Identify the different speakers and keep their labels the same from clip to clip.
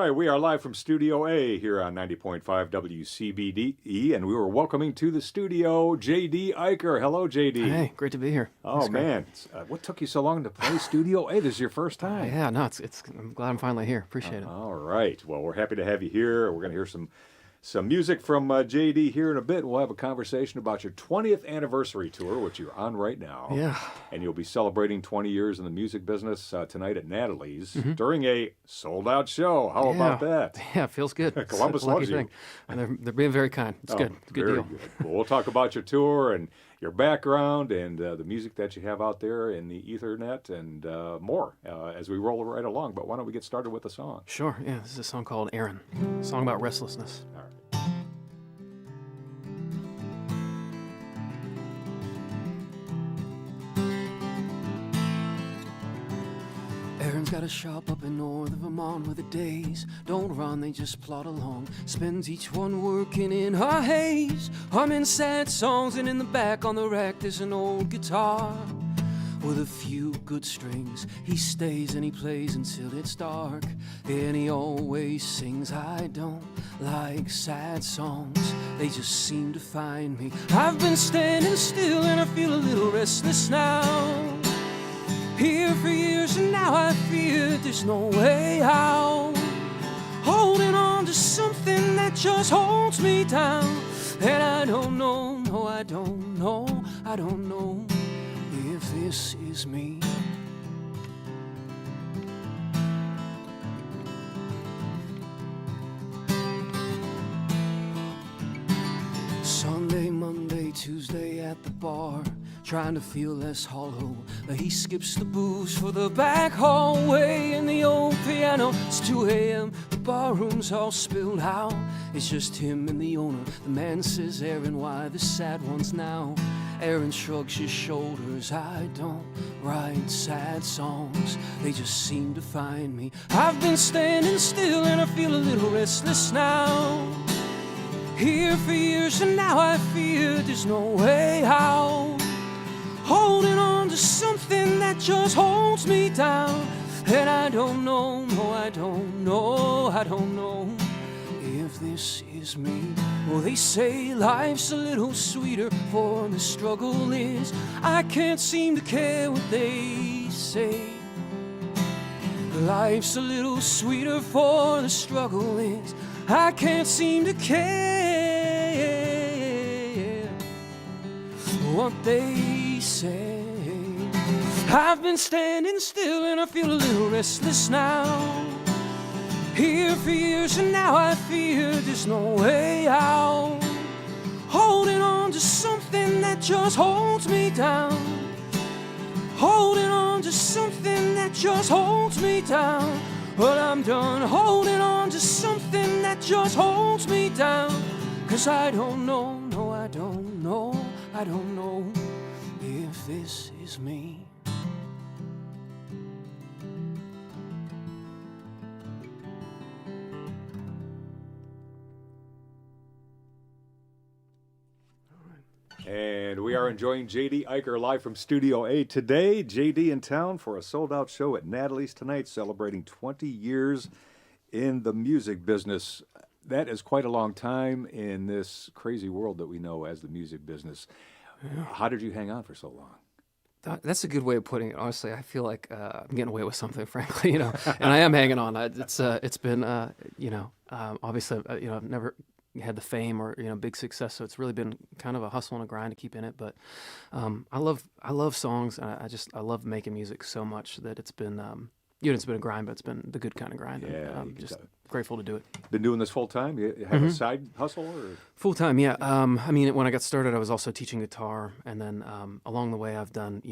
Speaker 1: right, we are live from Studio A here on 90.5 WCBDE, and we were welcoming to the studio J.D. Eicher. Hello, J.D.
Speaker 2: Hey, great to be here.
Speaker 1: Oh, man. What took you so long to play Studio A? This is your first time.
Speaker 2: Yeah, no, I'm glad I'm finally here. Appreciate it.
Speaker 1: All right. Well, we're happy to have you here. We're going to hear some music from J.D. here in a bit. We'll have a conversation about your 20th anniversary tour, which you're on right now.
Speaker 2: Yeah.
Speaker 1: And you'll be celebrating 20 years in the music business tonight at Natalie's during a sold-out show. How about that?
Speaker 2: Yeah, it feels good.
Speaker 1: Columbus loves you.
Speaker 2: And they're being very kind. It's good. It's a good deal.
Speaker 1: Good. Well, we'll talk about your tour and your background and the music that you have out there in the Ethernet and more as we roll right along. But why don't we get started with a song?
Speaker 2: Sure. Yeah, this is a song called Aaron. A song about restlessness.
Speaker 1: All right.
Speaker 2: Aaron's got a shop up in northern Vermont where the days don't run, they just plod along. Spends each one working in her haze, humming sad songs, and in the back on the rack there's an old guitar with a few good strings. He stays and he plays until it's dark, and he always sings, I don't like sad songs, they just seem to find me. I've been standing still and I feel a little restless now. Here for years and now I fear there's no way out. Holding on to something that just holds me down. And I don't know, no I don't know, I don't know if this is me. Sunday, Monday, Tuesday at the bar, trying to feel less hollow. He skips the booze for the back hallway and the old piano. It's 2 a.m., the bar room's all spilled out. It's just him and the owner. The man says, Aaron, why the sad ones now? Aaron shrugs his shoulders, I don't write sad songs, they just seem to find me. I've been standing still and I feel a little restless now. Here for years and now I fear there's no way out. Holding on to something that just holds me down. And I don't know, no I don't know, I don't know if this is me. Well, they say life's a little sweeter for the struggle is. I can't seem to care what they say. Life's a little sweeter for the struggle is. I can't seem to care what they say. I've been standing still and I feel a little restless now. Here for years and now I fear there's no way out. Holding on to something that just holds me down. Holding on to something that just holds me down. But I'm done holding on to something that just holds me down. 'Cause I don't know, no I don't know, I don't know if this is me.
Speaker 1: And we are enjoying J.D. Eicher live from Studio A today. J.D. in town for a sold-out show at Natalie's tonight, celebrating 20 years in the music business. That is quite a long time in this crazy world that we know as the music business. Yeah. How did you hang on for so long?
Speaker 2: That's a good way of putting it. Honestly, I feel like I'm getting away with something, frankly, and I am hanging on. It's been, obviously, I've never had the fame or big success, so it's really been kind of a hustle and a grind to keep in it. But I love songs, and I love making music so much that it's been it's been a grind, but it's been the good kind of grind.
Speaker 1: Yeah,
Speaker 2: and I'm just grateful to do it.
Speaker 1: Been doing this full time? You have a side hustle or
Speaker 2: full time? Yeah. I mean, when I got started, I was also teaching guitar, and then along the way, I've done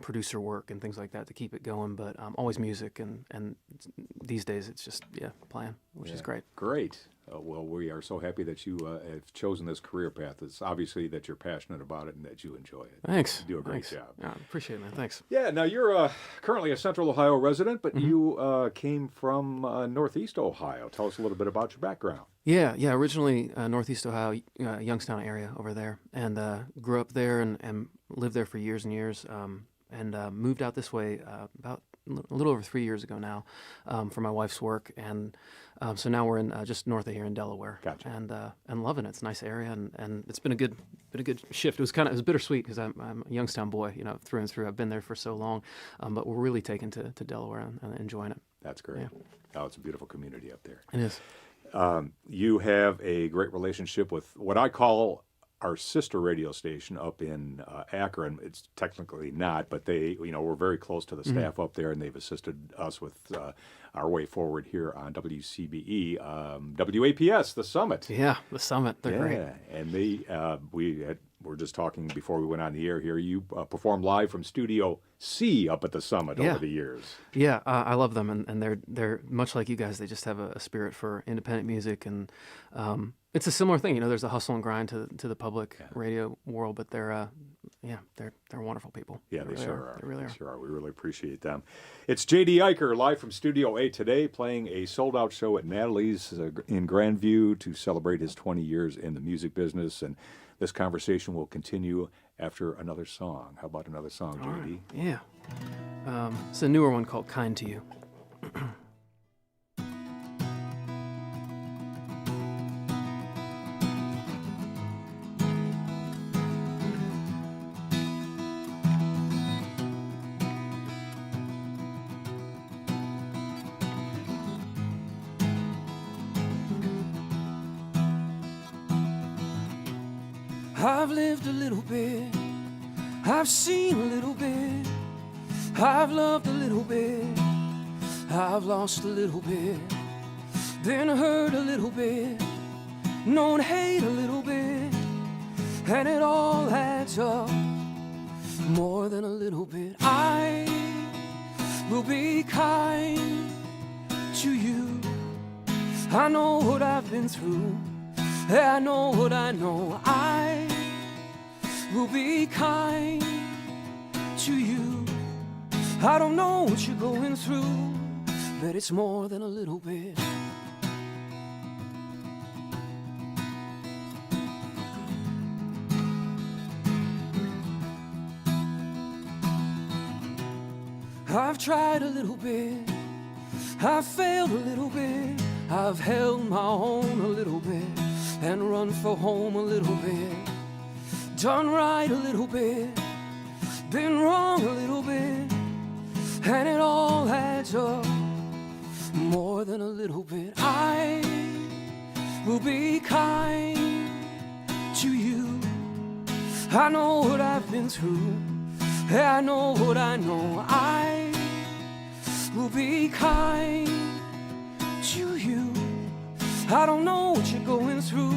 Speaker 2: producer work and things like that to keep it going. But always music, and these days it's just playing, which is great.
Speaker 1: Great. Well, we are so happy that you have chosen this career path. It's obviously that you're passionate about it and that you enjoy it.
Speaker 2: Thanks.
Speaker 1: You do a great job.
Speaker 2: Yeah, appreciate it, man. Thanks.
Speaker 1: Yeah, now you're currently a Central Ohio resident, but you came from Northeast Ohio. Tell us a little bit about your background.
Speaker 2: Yeah. Originally, Northeast Ohio, Youngstown area over there, and grew up there and lived there for years and years, and moved out this way about a little over 3 years ago now, for my wife's work, and so now we're in just north of here in Delaware.
Speaker 1: Gotcha.
Speaker 2: And loving it. It's a nice area, and it's been a good shift. It was bittersweet because I'm a Youngstown boy, through and through. I've been there for so long, but we're really taken to Delaware and enjoying it.
Speaker 1: That's great.
Speaker 2: Yeah.
Speaker 1: Oh, it's a beautiful community up there.
Speaker 2: It is.
Speaker 1: You have a great relationship with what I call our sister radio station up in Akron. It's technically not, but we're very close to the staff up there, and they've assisted us with our way forward here on WCBE, WAPS, the Summit.
Speaker 2: Yeah, the Summit. They're great.
Speaker 1: And we were just talking before we went on the air here. You performed live from Studio C up at the Summit over the years.
Speaker 2: Yeah, I love them, and they're much like you guys. They just have a spirit for independent music, and it's a similar thing. There's a hustle and grind to the public radio world, but they're wonderful people.
Speaker 1: Yeah, they sure are.
Speaker 2: They really are.
Speaker 1: They sure are. We really appreciate them. It's J.D. Eicher live from Studio A today, playing a sold-out show at Natalie's in Grandview to celebrate his 20 years in the music business. And this conversation will continue after another song. How about another song, J.D.?
Speaker 2: Right. Yeah. It's a newer one called Kind to You. I've lived a little bit, I've seen a little bit, I've loved a little bit, I've lost a little bit, been hurt a little bit, known hate a little bit, and it all adds up, more than a little bit. I will be kind to you. I know what I've been through, I know what I know. I will be kind to you. I don't know what you're going through, but it's more than a little bit. I've tried a little bit, I've failed a little bit, I've held my own a little bit, and run for home a little bit, done right a little bit, been wrong a little bit, and it all adds up, more than a little bit. I will be kind to you. I know what I've been through, I know what I know. I will be kind to you. I don't know what you're going through,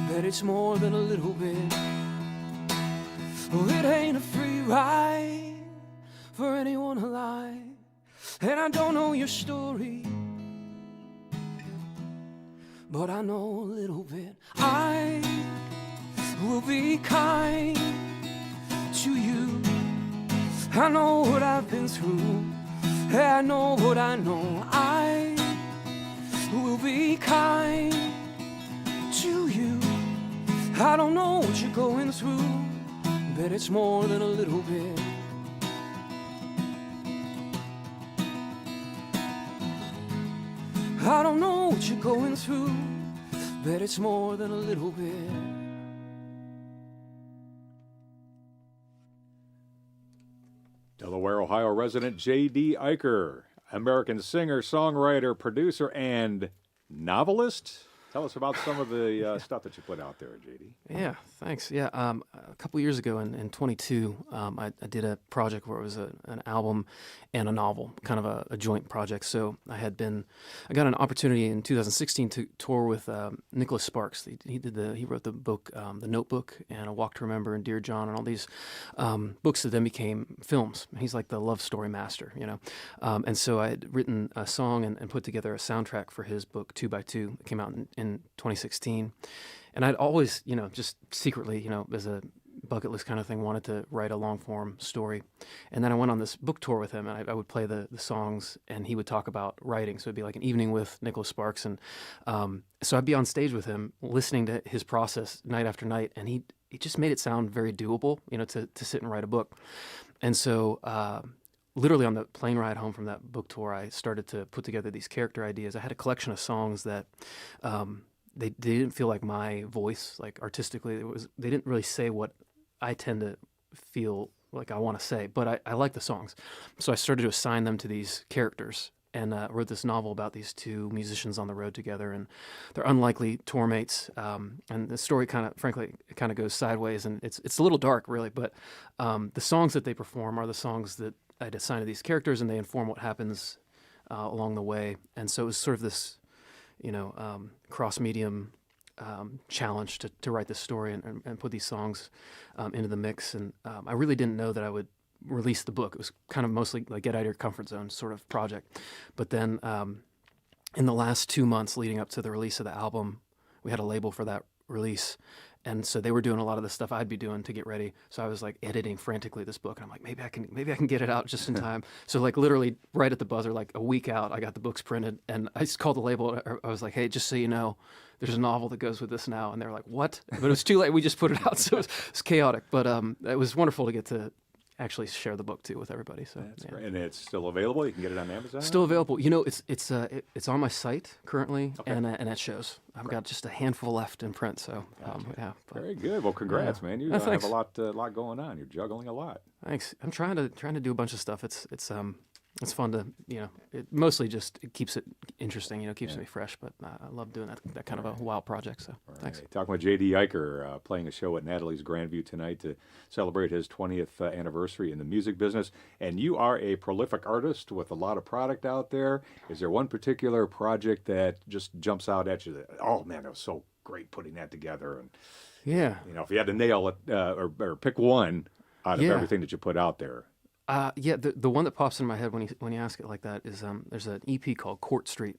Speaker 2: but it's more than a little bit. Well, it ain't a free ride for anyone alive, and I don't know your story, but I know a little bit. I will be kind to you. I know what I've been through, I know what I know. I will be kind to you. I don't know what you're going through, but it's more than a little bit. I don't know what you're going through, but it's more than a little bit.
Speaker 1: Delaware, Ohio resident J.D. Eicher, American singer, songwriter, producer, and novelist. Tell us about some of the stuff that you put out there, J.D.
Speaker 2: Yeah, thanks. Yeah, a couple years ago in 22, I did a project where it was an album and a novel, kind of a joint project. So I got an opportunity in 2016 to tour with Nicholas Sparks. He wrote the book, The Notebook, and A Walk to Remember, and Dear John, and all these books that then became films. He's like the love story master, And so I had written a song and put together a soundtrack for his book 2 by 2. It came out in 2016. And I'd always, just secretly, as a bucket list kind of thing, wanted to write a long form story. And then I went on this book tour with him, and I would play the songs, and he would talk about writing. So it'd be like an evening with Nicholas Sparks. And so I'd be on stage with him, listening to his process night after night. And he just made it sound very doable, to sit and write a book. And so literally on the plane ride home from that book tour, I started to put together these character ideas. I had a collection of songs that they didn't feel like my voice, like artistically. They didn't really say what I tend to feel like I want to say, but I like the songs. So I started to assign them to these characters and wrote this novel about these two musicians on the road together, and they're unlikely tour mates. And the story frankly, goes sideways, and it's a little dark, really. But the songs that they perform are the songs that I'd assign to these characters, and they inform what happens along the way. And so it was sort of this, cross-medium challenge to write this story and put these songs into the mix. And I really didn't know that I would release the book. It was kind of mostly like get out of your comfort zone sort of project. But then in the last 2 months leading up to the release of the album, we had a label for that release. And so they were doing a lot of the stuff I'd be doing to get ready. So I was like editing frantically this book, and I'm like, maybe I can get it out just in time. So like literally right at the buzzer, like a week out, I got the books printed, and I just called the label. I was like, hey, just so you know, there's a novel that goes with this now. And they're like, what? But it was too late. We just put it out, so it's chaotic. But it was wonderful to get to actually share the book too with everybody. So
Speaker 1: that's great, and it's still available. You can get it on Amazon.
Speaker 2: Still available. It's on my site currently, okay. and it shows. I've got just a handful left in print. So
Speaker 1: gotcha. Very good. Well, congrats, man. You have a lot going on. You're juggling a lot.
Speaker 2: Thanks. I'm trying to do a bunch of stuff. It's fun to, it mostly just it keeps it interesting, keeps me fresh, but I love doing that kind of a wild project, so thanks.
Speaker 1: Talking with J.D. Eicher, playing a show at Natalie's Grandview tonight to celebrate his 20th anniversary in the music business, and you are a prolific artist with a lot of product out there. Is there one particular project that just jumps out at you that, oh man, that was so great putting that together? And
Speaker 2: yeah.
Speaker 1: If you had to nail it or pick one out of everything that you put out there.
Speaker 2: The one that pops in my head when you ask it like that is there's an EP called Court Street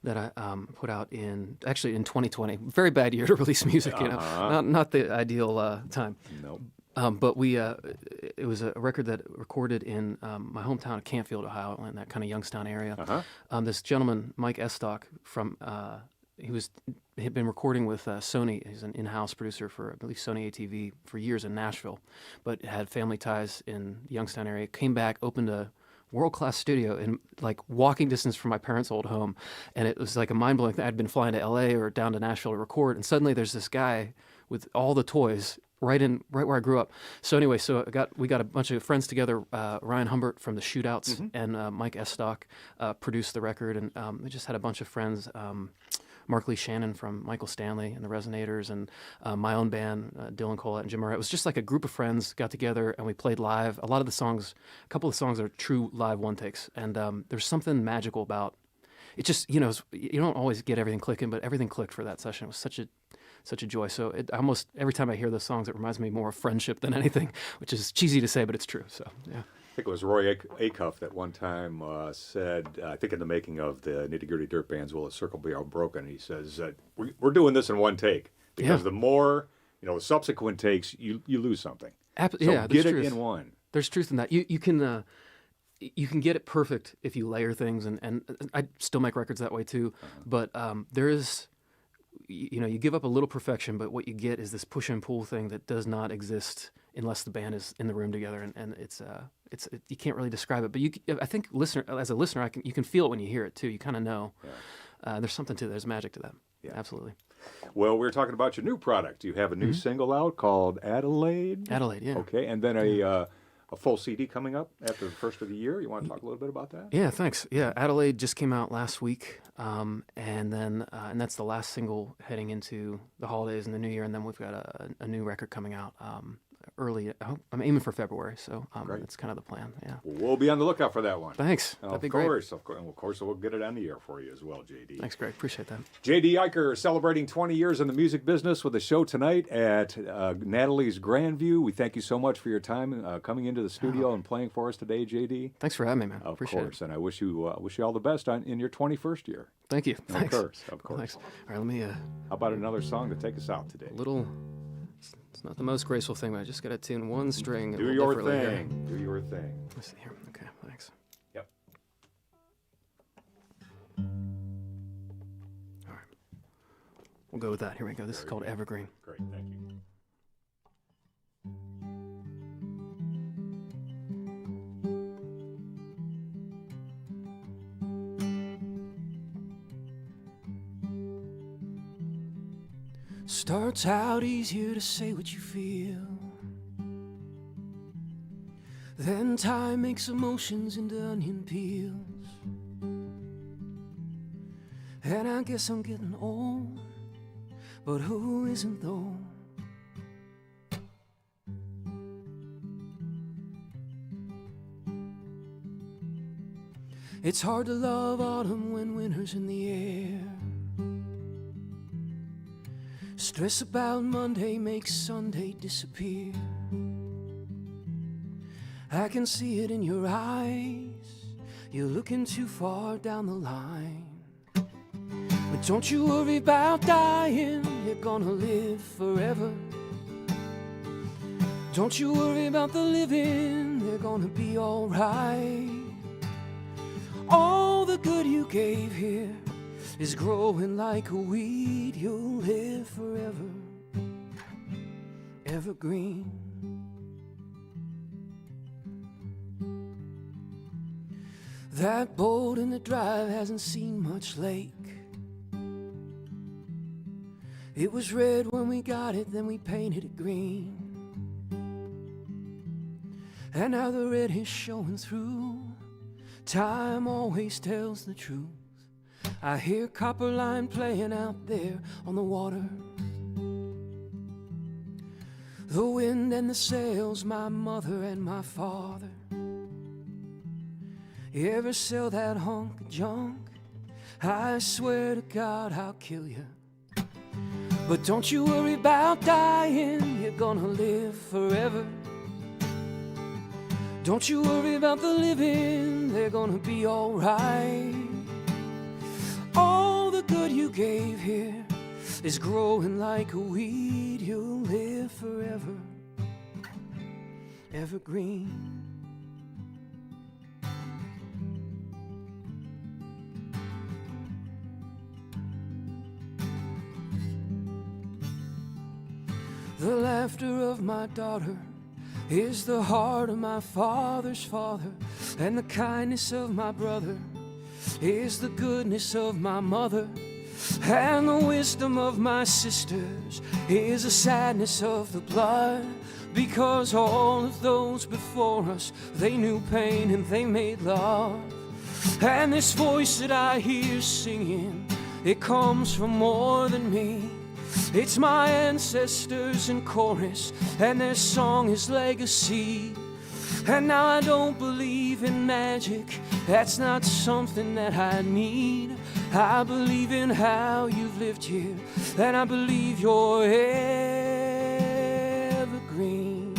Speaker 2: that I put out in 2020. Very bad year to release music, not the ideal time.
Speaker 1: Nope.
Speaker 2: But it was a record that recorded in my hometown of Canfield, Ohio, in that kind of Youngstown area. This gentleman, Mike Estock, from he had been recording with Sony. He's an in-house producer for, I believe, Sony ATV for years in Nashville, but had family ties in the Youngstown area. Came back, opened a world-class studio in like walking distance from my parents' old home, and it was like a mind-blowing thing. I'd been flying to LA or down to Nashville to record, and suddenly there's this guy with all the toys right where I grew up. So anyway, we got a bunch of friends together. Ryan Humbert from the Shootouts and Mike Estock produced the record, and we just had a bunch of friends. Mark Lee Shannon from Michael Stanley and the Resonators, and my own band, Dylan Collette and Jim Murray. It was just like a group of friends got together and we played live. A couple of the songs are true live one takes, and there's something magical about it. Just you don't always get everything clicking, but everything clicked for that session. It was such a joy. So almost every time I hear those songs, it reminds me more of friendship than anything, which is cheesy to say, but it's true. So yeah.
Speaker 1: I think it was Roy Acuff that one time said, I think in the making of the Nitty Gritty Dirt Bands, Will a Circle Be Unbroken, he says, we're doing this in one take, because the more, the subsequent takes, you lose something. So get it in one.
Speaker 2: There's truth in that. You can get it perfect if you layer things, and I still make records that way too, but there is, you give up a little perfection, but what you get is this push and pull thing that does not exist unless the band is in the room together, and it's you can't really describe it, but I think as a listener, you can feel it when you hear it too. You kind of know. Yeah. There's something to it. There's magic to that. Yeah, absolutely.
Speaker 1: Well, we're talking about your new product. You have a new single out called Adelaide.
Speaker 2: Adelaide, yeah.
Speaker 1: Okay, and then a full CD coming up after the first of the year. You want to talk a little bit about that?
Speaker 2: Yeah, thanks. Yeah, Adelaide just came out last week, and then and that's the last single heading into the holidays and the new year, and then we've got a new record coming out early. I'm aiming for February, so that's kind of the plan. Yeah,
Speaker 1: we'll be on the lookout for that one.
Speaker 2: Thanks. That'd be great.
Speaker 1: Of course, we'll get it on the air for you as well, JD.
Speaker 2: Thanks, Greg. Appreciate that.
Speaker 1: JD Eicher celebrating 20 years in the music business with a show tonight at Natalie's Grandview. We thank you so much for your time coming into the studio and playing for us today, JD.
Speaker 2: Thanks for having me, man.
Speaker 1: Of
Speaker 2: Appreciate
Speaker 1: course,
Speaker 2: it.
Speaker 1: and I wish you all the best in your 21st year.
Speaker 2: Thank you. Thanks.
Speaker 1: Of course.
Speaker 2: Thanks. All right, let me.
Speaker 1: How about another song to take us out today?
Speaker 2: It's not the most graceful thing, but I just got to tune one string.
Speaker 1: Do your thing. Do your thing.
Speaker 2: Let's see here. Okay, thanks.
Speaker 1: Yep.
Speaker 2: All right. We'll go with that. Here we go. This is called Evergreen.
Speaker 1: Great, thank you.
Speaker 2: Starts out easier to say what you feel. Then time makes emotions into onion peels. And I guess I'm getting old, but who isn't though? It's hard to love autumn when winter's in the air. Stress about Monday makes Sunday disappear. I can see it in your eyes, you're looking too far down the line. But don't you worry about dying, you're gonna live forever. Don't you worry about the living, they're gonna be alright. All the good you gave here is growing like a weed. You'll live forever, evergreen. That boat in the drive hasn't seen much lake. It was red when we got it, then we painted it green. And now the red is showing through. Time always tells the truth. I hear copper line playing out there on the water. The wind and the sails, my mother and my father. You ever sell that hunk of junk? I swear to God I'll kill you. But don't you worry about dying, you're gonna live forever. Don't you worry about the living, they're gonna be alright. All the good you gave here is growing like a weed. You'll live forever, evergreen. The laughter of my daughter is the heart of my father's father, and the kindness of my brother is the goodness of my mother, and the wisdom of my sisters is the sadness of the blood. Because all of those before us, they knew pain and they made love. And this voice that I hear singing, it comes from more than me. It's my ancestors in chorus, and their song is legacy. And now I don't believe in magic, that's not something that I need. I believe in how you've lived here, and I believe you're evergreen.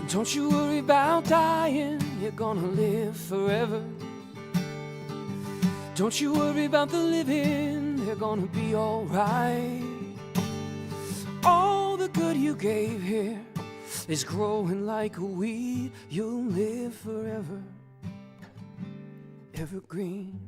Speaker 2: Don't you worry about dying, you're gonna live forever. Don't you worry about the living, they're gonna be alright. All the good you gave here is growing like a weed. You'll live forever, evergreen.